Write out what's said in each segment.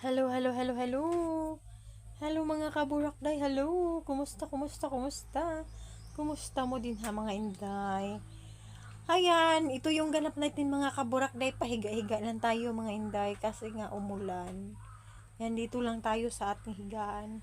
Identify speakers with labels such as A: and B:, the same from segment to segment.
A: Hello, hello, hello, hello. Hello mga kaburakday. Hello. Kumusta, kumusta, kumusta? Kumusta mo din ha mga inday? Ayan, ito yung ganap natin mga kaburakday. Pahiga-higa lang tayo mga inday kasi nga umulan. Yan, dito lang tayo sa ating higaan.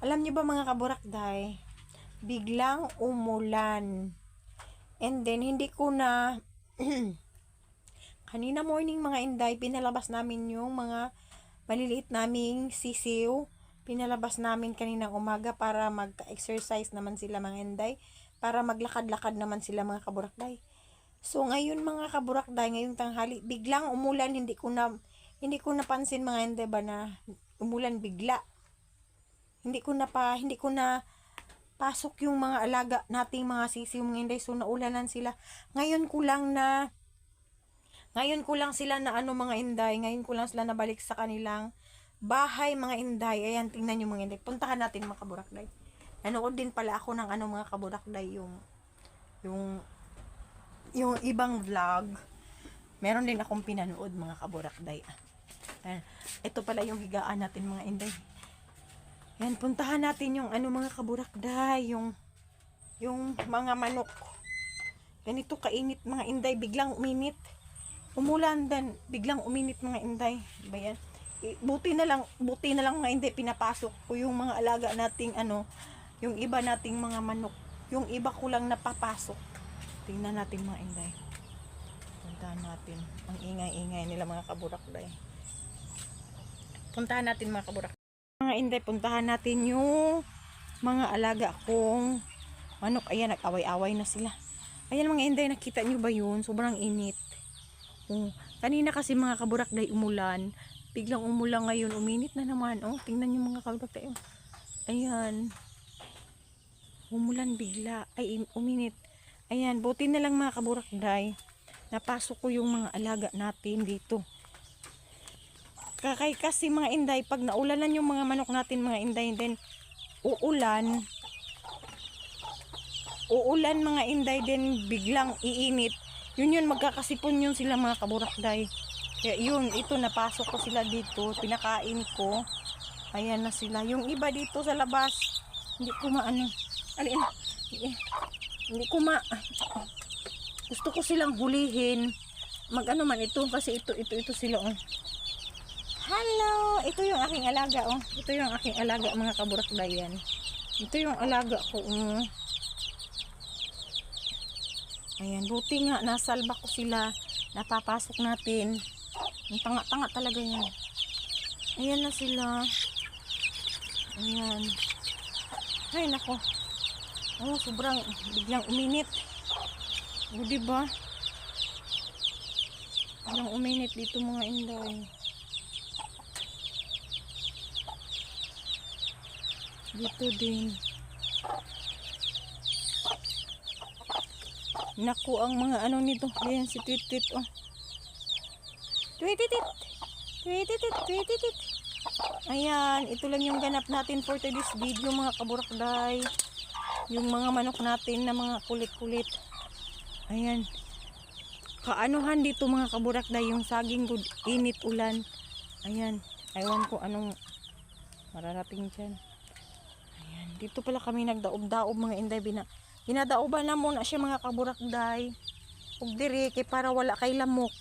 A: Alam niyo ba mga kaburakday? Biglang umulan. And then, hindi ko na kanina morning mga inday, pinalabas namin yung mga maliliit naming sisiw. Pinalabas namin kaninang umaga para mag-exercise naman sila mga inday. Para maglakad-lakad naman sila mga kaburakday. So ngayon mga kaburakday, ngayong tanghali, biglang umulan, hindi ko napansin mga inday ba na umulan bigla. Hindi ko na pasok yung mga alaga nating mga sisiw mga inday. So naulanan sila. Ngayon ko lang sila na mga inday, ngayon ko lang sila nabalik sa kanilang bahay mga inday. Ayan, tingnan nyo mga inday. Puntahan natin mga kaburakday. Nanood din pala ako ng mga kaburakday, yung ibang vlog. Meron din akong pinanood mga kaburakday. Ayan, ito pala yung higaan natin mga inday. Ayan, puntahan natin yung mga kaburakday, yung mga manok. Ganito kainit mga inday, biglang uminit. Umulan din, biglang uminit mga inday. Bayan. Buti na lang mga inday, pinapasok ko yung mga alaga nating yung iba nating mga manok. Yung iba ko lang napapasok. Tingnan natin mga inday. Puntahan natin. Ang ingay-ingay nila mga kaburakday. Puntahan natin mga kaburakday. Mga inday, puntahan natin yung mga alaga kong manok. Ayan, nag-away-away na sila. Ayan mga inday, nakita nyo ba yun? Sobrang init. Kanina kasi mga kaburakday umulan, biglang umulan, ngayon uminit na naman. Tingnan niyo mga kaburakday. Ayan, umulan bigla, ay uminit. Ayan, buti na lang mga kaburakday, napasok ko yung mga alaga natin dito. Kasi mga inday, pag naulanan yung mga manok natin mga inday, then uulan mga inday, then biglang iinit. Yun magkakasipon yun sila mga kaburakday. Kaya ito napasok ko sila dito, pinakain ko. Ayan na sila. Yung iba dito sa labas, hindi ko gusto ko silang hulihin. Magano man ito kasi ito sila Hello, ito yung aking alaga Ito yung aking alaga mga kaburakday yan. Ito yung alaga ko Ayan, buti nga, nasalba ko sila, napapasok natin. Ang tanga-tanga talaga yan. Ayan na sila. Ayan. Ay, nako. Sobrang biglang uminit. Diba? Biglang uminit dito mga inday. Dito din. Naku, ang mga nito. Ayan si Tweet-Tweet Tweet-Tweet. Ayan, ito lang yung ganap natin for today's video mga kaburakday. Yung mga manok natin na mga kulit-kulit. Ayan. Kaanuhan dito mga kaburakday, yung saging good, init ulan. Ayan, aywan ko anong mararating dyan. Ayan, dito pala kami nagdaob-daob mga inday. Pinadaoban na muna siya mga kaburakday. Ug diri kay para wala kay lamok.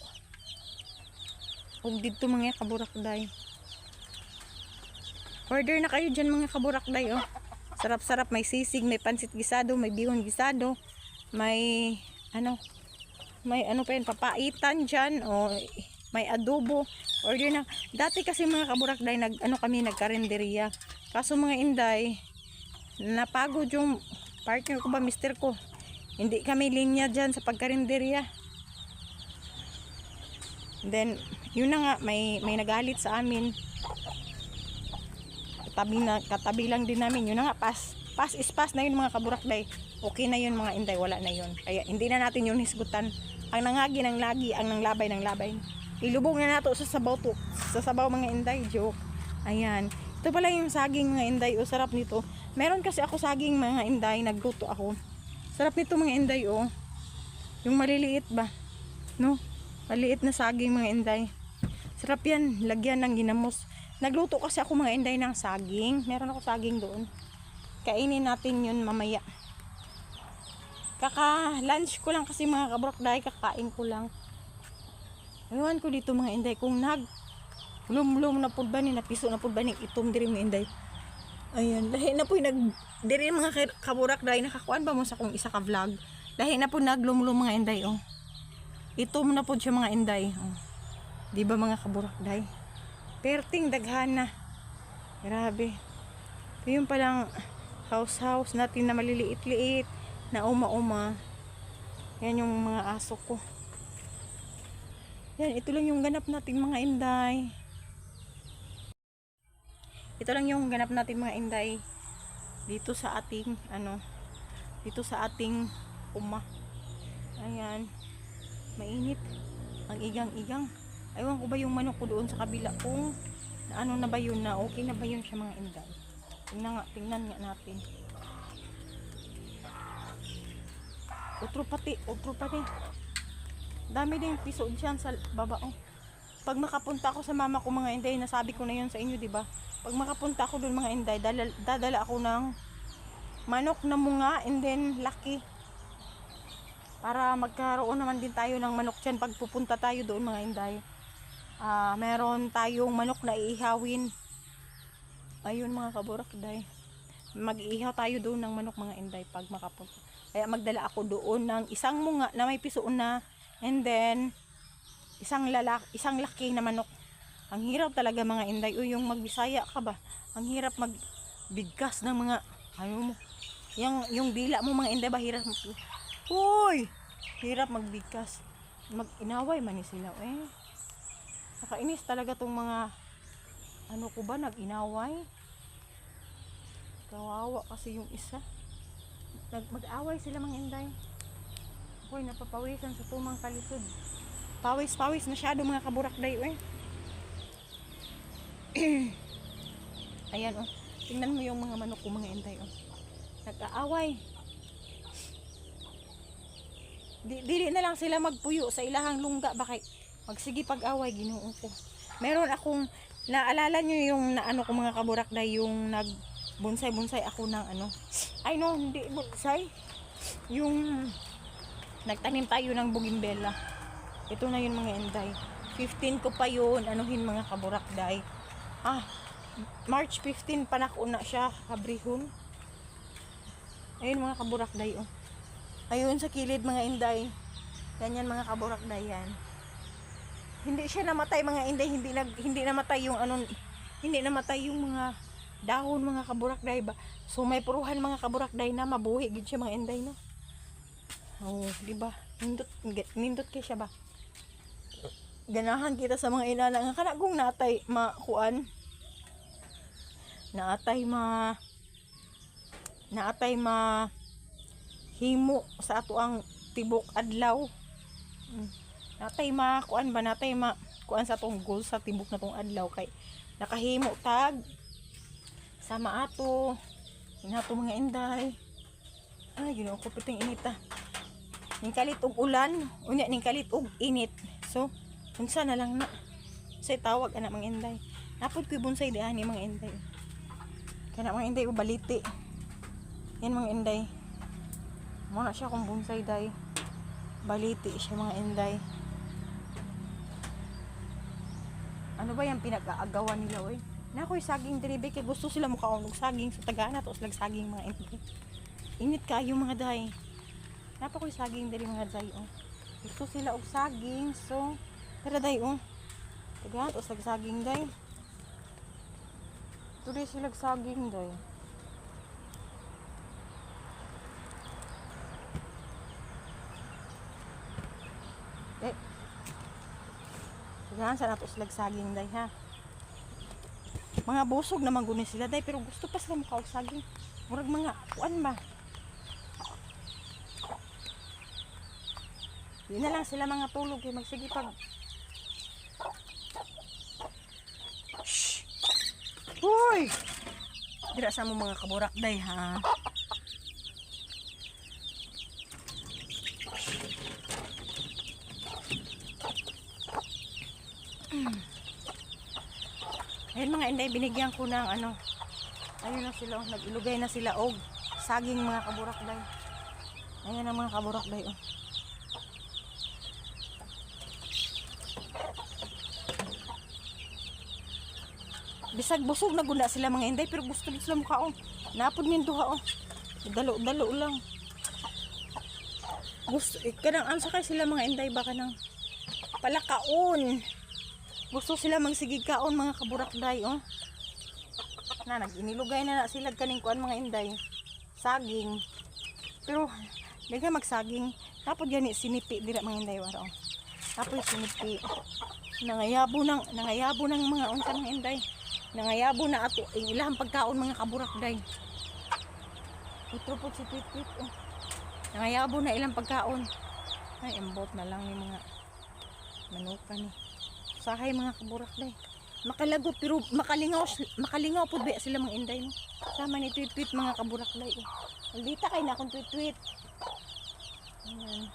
A: Ug dito mga kaburakday. Order na kayo dyan mga kaburakday Sarap-sarap, may sisig, may pansit gisado, may bihon gisado, may pa yan, papaitan dyan may adobo. Order na. Dati kasi mga kaburakday nagkarenderiya. Kaso mga inday, napagod yung partner ko ba, mister ko. Hindi kami linya dyan sa pagkarinderya. Then, yun na nga, may nagalit sa amin. Katabi lang din namin. Yun na nga, pass is pass na yun mga kaburakday. Okay na yun mga inday, wala na yun. Kaya hindi na natin yun hisgutan. Ang nangagi ng lagi, ang nanglabay ng labay. Ilubog na nato sa sabaw mga inday, joke. Ayan. Ito pala yung saging mga inday, sarap nito. Meron kasi ako saging mga inday, nagluto ako. Sarap nito mga inday Yung maliliit ba? No? Maliit na saging mga inday. Sarap yan, lagyan ng ginamos. Nagluto kasi ako mga inday ng saging. Meron ako saging doon. Kainin natin yun mamaya. Kaka-lunch ko lang kasi mga kaburakday, kakain ko lang. Ewan ko dito mga inday, kung lumlum na pud ba ni, napiso na pud ba ni itom diri mga inday. Ayan, lahi na po diri mga kaburakday, nakakuan ba mo sa kung isa ka vlog. Lahi na po naglumlum mga inday, oh. Itom na pud siya mga inday, oh. Di ba mga kaburakday? Perting daghan na. Grabe. Ito yung palang house natin na maliliit-liit, na uma-uma. Yan yung mga aso ko. Yan, ito lang yung ganap natin mga inday. Ito lang yung ganap natin mga inday. Dito sa ating, dito sa ating uma. Ayan. Mainit. Ang igang-igang. Aywan ko ba yung manok ko doon sa kabila kung ano na ba yun, na okay na ba yun siya mga inday. Tingnan nga natin. Utro pati. Dami din episode dyan sa baba, oh. Pag makapunta ako sa mama ko mga inday, nasabi ko na yun sa inyo, di ba? Pag makapunta ako doon mga inday, dadala ako ng manok na munga and then laki. Para magkaroon naman din tayo ng manok dyan pag pupunta tayo doon mga inday. Meron tayong manok na iihawin. Ayun mga kaburakday. Mag-iihaw tayo doon ng manok mga inday pag makapunta. Kaya magdala ako doon ng isang munga na may piso na, and then isang laki na manok. Ang hirap talaga mga inday. O yung magbisaya ka ba? Ang hirap magbigkas ng mga ano mo. Yung dila mo mga inday ba hirap Uy! Hirap magbigkas. Mag-inaway man ni sila eh. Nakainis talaga tong mga ano ko ba, nag-inaway. Kawawa kasi yung isa. Mag-away sila mga inday. Hoy, napapawisan sa tumang kalisod. Pawis masyado mga kaburakday eh. Ayan oh. Tingnan mo yung mga manok ko mga inday oh. Nag-aaway. Dili na lang sila magpuyo sa ilahang lungga bakit magsige pag-away Ginoo ko. Meron akong naalala nyo yung naano ko mga kaburakday, yung nagbonsay ako ng ano. Ay no, hindi bonsay. Yung nagtanim tayo ng bougainvillea. Ito na yun mga inday. 15 ko pa yun, anuhin mga kaburakday. March 15 pa na siya, kabrihon. Ayun mga kaburakday oh. Ayun sa kilid mga inday. Ganyan mga kaburakday yan. Hindi siya namatay mga inday, hindi namatay yung hindi namatay yung mga dahon mga kaburakday ba. So may puruhan mga kaburakday na mabuhi gid siya mga inday no. Oh, di ba? Nindot kay siya ba? Ganahan kita sa mga inana nga kana kung natay makuan. Naatay ma himo sa ato ang tibok adlaw. Natay makuan ba, natay makuan sa atong goal sa tibok na tong adlaw kay nakahimo tag sama ato inato mga inday. Ay Ginoo ko piting inita. Ning kalit og ulan, unya ning kalit og init. So unsa na lang na say tawag ana mga inday. Napod koy bonsay di ani mga inday. Kana mga inday o baliti. Yan mga inday. Mo na siya kung bonsai day. Baliti siya mga inday. Ano ba yung pinag-aagawan nila oy? Nakoy saging diribe kay gusto sila mukaon og saging sa tagana tos lag saging mga inday. Init kayo mga day. Napa koy saging diri mga day oh. Gusto sila og saging so tara day oh. Tagana tos lag saging day. Tuloy sila saging day. Yan sa natos lag saging day ha. Mga busog naman guni sila day pero gusto pa sila mukaog saging. Murag mga kuan ba. Di na lang sila mga tulog kay magsige pag. Shh. Hoy. Dira sa mo mga kaburak day ha. Ayun mga inday, binigyan ko ng ano. Ayun na sila, nag-ilugay na sila og saging mga kaburakday. Ayan ang mga kaburakday oh. Bisag busog na guna sila mga inday, pero gusto din sila mukhaon. Napod min duha oh. Dalo-dalo lang. Gusto kanang ansa kay sila mga inday baka nang palakaon. Gusto sila magsigig kaon mga kaburakday oh. Na nag-inilugay na sila kaning kuan mga inday. Saging. Pero daga magsaging. Tapos gani sinipi dira mga inday waro. Tapos sinipi. Nangayabo ng mga unsa mga inday. Nangayabo na ato ang ilang pagkaon mga kaburakday. Utro po si Tweet oh. Nangayabo na ilang pagkaon. Ay embot na lang ni mga manuka ni. Sahay mga kaburakday. Makalagot pero makalingaw pud ba sila mga inday no. Sama ni Tweet mga kaburakday oh. Aldita kay na akong Tweet. Ayan.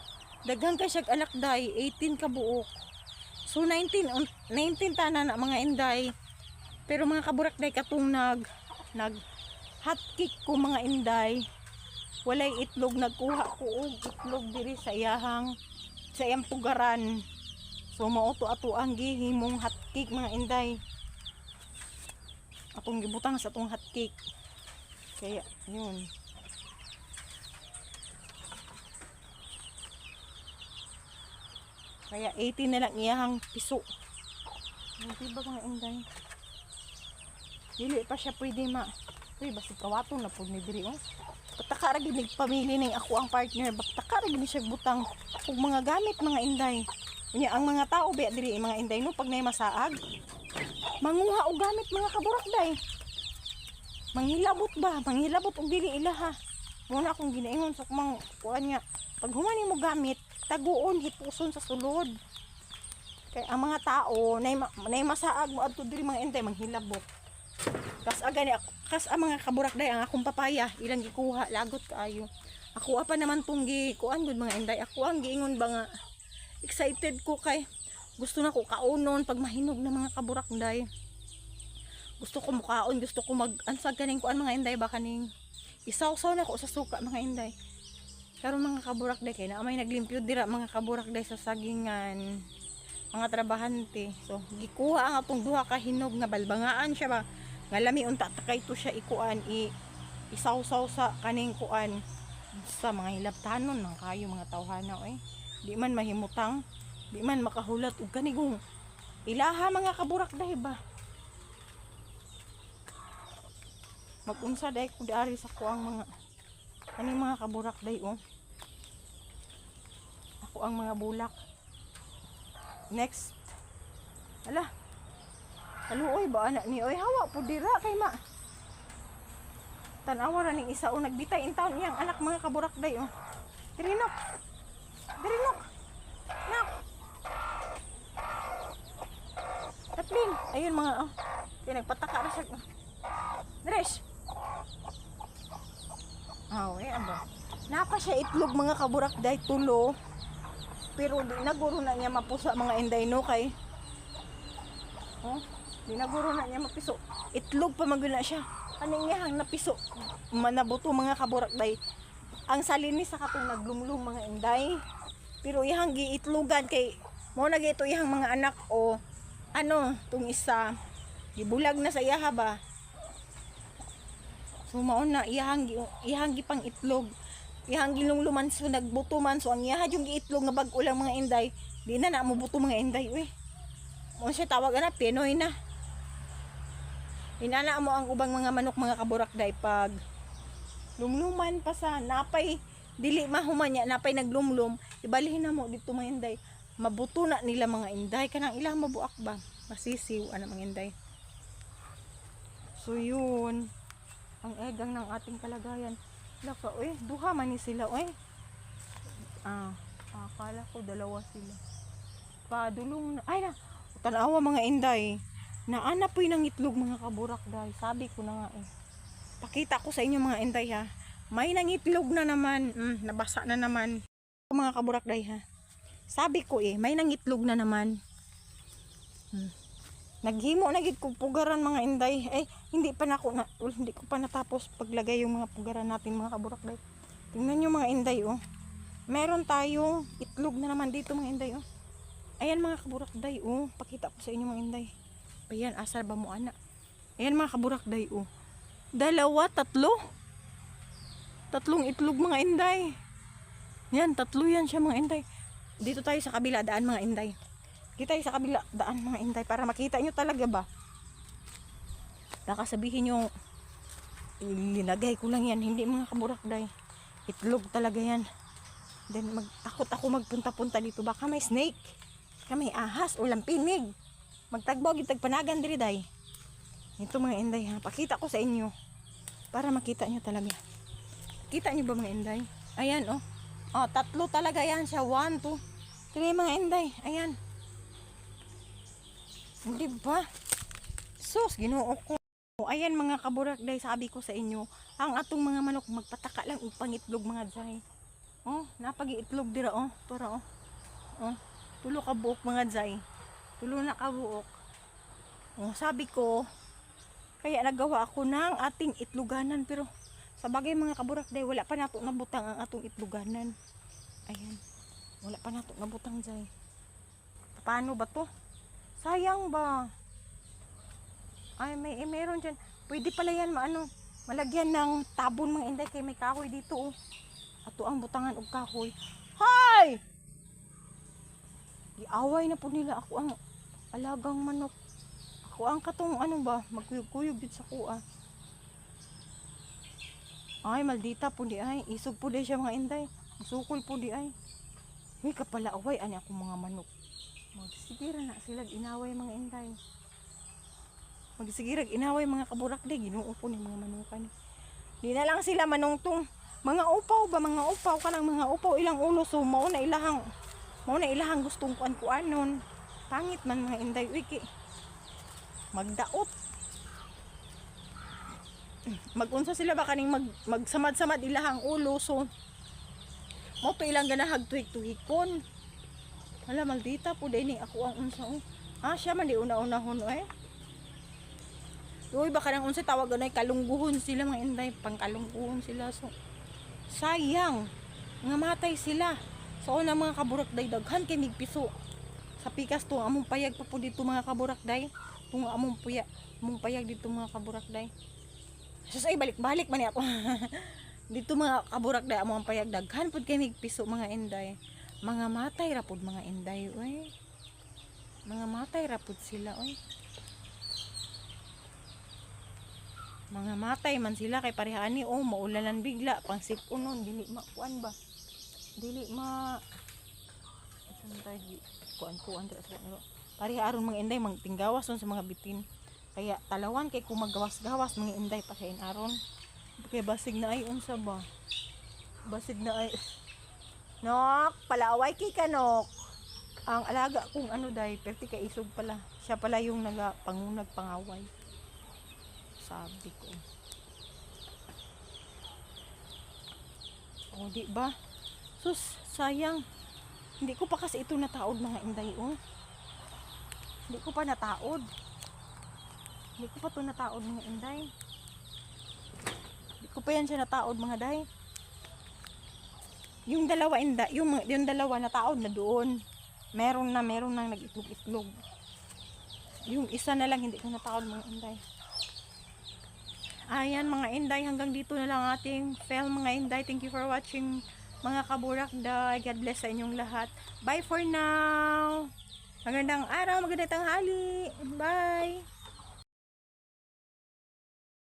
A: Daghang kay siyag anak day 18 ka buok. So 19 tanan na mga inday. Pero mga kaburakday katong nag hot cake ko mga inday. Walay itlog, nagkuha ko og itlog diri sa iyang tugaran. So mauto ato ang gihimong hot cake mga inday. Atong gibutang sa atong hot cake. Kaya yun. Kaya 18 na lang iyang piso. Hindi ba mga inday? Dili pa siya pwede uy, basta kawato na po ni diri oh. Pataka ra gid pamili ning ako ang partner. Pataka ra gid siya butang og mga gamit mga inday. Unya ang mga tao ba diri mga inday no pag nay masaag, manguha og gamit mga kaburakday. Manghilabot og dili ilaha. Muna akong ginaingon sa kumang kuan nga. Pag humani mo gamit, taguon hipuson sa sulod. Kay ang mga tao nay masaag mo adto diri mga inday manghilabot. Kas ang mga kaburakday ang akong papaya ilang gikuha lagot kaayo. Ako pa naman tong kuan gud mga inday. Ako ang giingon ba nga excited ko kay gusto na ko kaunon pag mahinog na mga kaburakday. Gusto ko mukaon, gusto ko mag-ansag kaning kuan mga inday ba kaning isaw-saw na ko sa suka mga inday. Pero mga kaburakday kay na may naglimpyo dira mga kaburakday sa sagingan mga trabahante. So gikuha ang atong duha ka hinog nga balbangaan siya ba. Nga lami unta takay to siya ikuan isaw-saw sa kaning kuan sa mga hilabtanon ng kayo mga tawhana eh. Di man mahimutang, di man makahulat og kanigong ilaha mga kaburakday ba. Magunsa day ko diari sa kuang mga kaning mga kaburakday oh. Ako ang mga bulak. Next. Ala. Haluoy ba anak ni oy hawa po dira kay ma. Tanawa ra ning isa o nagbitay in taon iyang anak mga kaburakday oh. Dirinok. Nak. Tatlin. Ayun mga oh. Kaya nagpataka ra siya. Dresh. Aba. Napa siya itlog mga kaburakday tulo. Pero di naguro na niya mapusa mga inday no kay. Oh. Dinaguro na niya mapiso. Itlog pa maguna siya. Kaning niyang napiso. Manabuto mga kaburakday. Ang salini sa katong naglumlum mga inday. Pero ihang giitlogan kay mo na ito ihang mga anak o ano tung isa gibulag na sa iyaha ba. So mao na ihang gipang itlog. Ihang gilungluman so nagbuto man so ang iyaha yung giitlog nga bag-o lang mga inday. Di na mo buto mga inday uy. Mo siya tawag na Pinoy na. Inana mo ang ubang mga manok mga kaburakday pag lumluman pa sa napay dili mahuman niya napay naglumlum ibalihin na mo dito mga inday mabuto na nila mga inday kanang ilang mabuak ba masisiw ana mga inday. So yun ang egang ng ating kalagayan. Laka oy duha man ni sila oy. Akala ko dalawa sila. Padulong na ay na tanawa mga inday. Naana po'y nang itlog mga kaburakday. Sabi ko na nga eh. Pakita ko sa inyo mga inday ha. May nangitlog na naman. Nabasa na naman. Mga kaburakday ha. Sabi ko eh. May nangitlog na naman. Naghimo na gid ko pugaran mga inday. Ay, hindi pa hindi ko pa natapos paglagay yung mga pugaran natin mga kaburakday. Tingnan nyo mga inday oh. Meron tayong itlog na naman dito mga inday oh. Ayan mga kaburakday oh. Pakita ko sa inyo mga inday. Ayan, asar ba mo anak? Ayan mga kaburakday oh. Dalawa, tatlong itlog mga inday. Yan, tatlo yan siya mga inday. Dito tayo sa kabila daan mga inday. Dito tayo sa kabila daan mga inday para makita nyo talaga ba. Baka sabihin nyo linagay ko lang yan. Hindi mga kaburakday. Itlog talaga yan. Then takot ako magpunta-punta dito. Baka may snake. Baka may ahas o lampinig. Magtagbaw, gitagpanagan diri day. Ito mga inday ha. Pakita ko sa inyo. Para makita nyo talaga. Kita nyo ba mga inday? Ayan oh. Oh, tatlo talaga yan siya. 1, 2, 3 mga inday. Ayan. Hindi ba? Sus, Ginoo ko. Ayan mga kaburakday, sabi ko sa inyo, ang atong mga manok magpataka lang upang itlog mga jay. Oh, napag-iitlog dira oh. Para oh. Oh, tulo ka buok mga jay. Tulo na ka buok. Oh, sabi ko, kaya nagawa ako ng ating itloganan pero sa bagay mga kaburakday, wala pa nato nabutang ang atong itloganan. Ayan. Wala pa nato nabutang jay. Paano ba to? Sayang ba? Ay, meron dyan. Pwede pala yan malagyan ng tabon mga inday kay may kahoy dito oh. Ato ang butangan og kahoy. Hay! Giaway na po nila ako ang alagang manok. Ako ang katong magkuyog-kuyog dito sa kuha. Ay, maldita po di ay. Isog po di siya mga inday. Sukol po di ay. Huy, kapala away. Ani akong mga manok. Magsigira na sila inaway mga inday. Magsigirag inaway mga kaburakday. Ginoo po ni mga manukan. Di na lang sila manungtong. Mga upaw ba? Mga upaw ka lang mga upaw. Ilang ulo. So, mauna ilahang gustong kuan-kuanon. Pangit man mga inday. Wiki. Magdaot. Magunsa sila ba kaning magsamad-samad ilahang ulo. So, mo to ilang ganahag tuhik-tuhikon. Hala, maldita po din ako ang unsa oh. Ah, siya man di una-unahon eh. Uy, baka nang unsa tawag ganay kalungguhon sila mga inday, pangkalungguhon sila. So, sayang nga matay sila. So, una mga kaburakday daghan kay migpiso. Sa pikas to among payag pa po dito mga kaburakday. Tung among payag dito mga kaburakday. Sus ay balik-balik man ni ako. Dito mga kaburakday among payag daghan pud kay migpiso mga inday. Mga matay rapod mga inday oy. Mga matay rapod sila oy. Mga matay man sila kay parehani oh maulanan bigla pang sipunon dili makuan ba. Dili ma kuan dira sa ano. Pareha aron mga inday magtinggawas sa mga bitin. Kaya talawan kay kung maggawas-gawas mga inday pa sa aron. Kaya basig na ay unsa ba? Basig na ay nok, palaaway kay kanok. Ang alaga kung day, perti kay isog pala. Siya pala yung pangunag pangaway. Sabi ko. O di ba? Sus, sayang. Hindi ko pa kasi ito nataod mga inday oh. Hindi ko pa nataod. Hindi ko pa ito nataod mga inday. Hindi ko pa yan siya nataod mga day. Yung dalawa inday, yung dalawa nataod na doon. Meron nang nag-itlog-itlog. Yung isa na lang hindi ko nataod mga inday. Ayan mga inday, hanggang dito na lang ating film mga inday. Thank you for watching mga kaburakday. God bless sa inyong lahat. Bye for now. Magandang araw, magandang tanghali. Bye.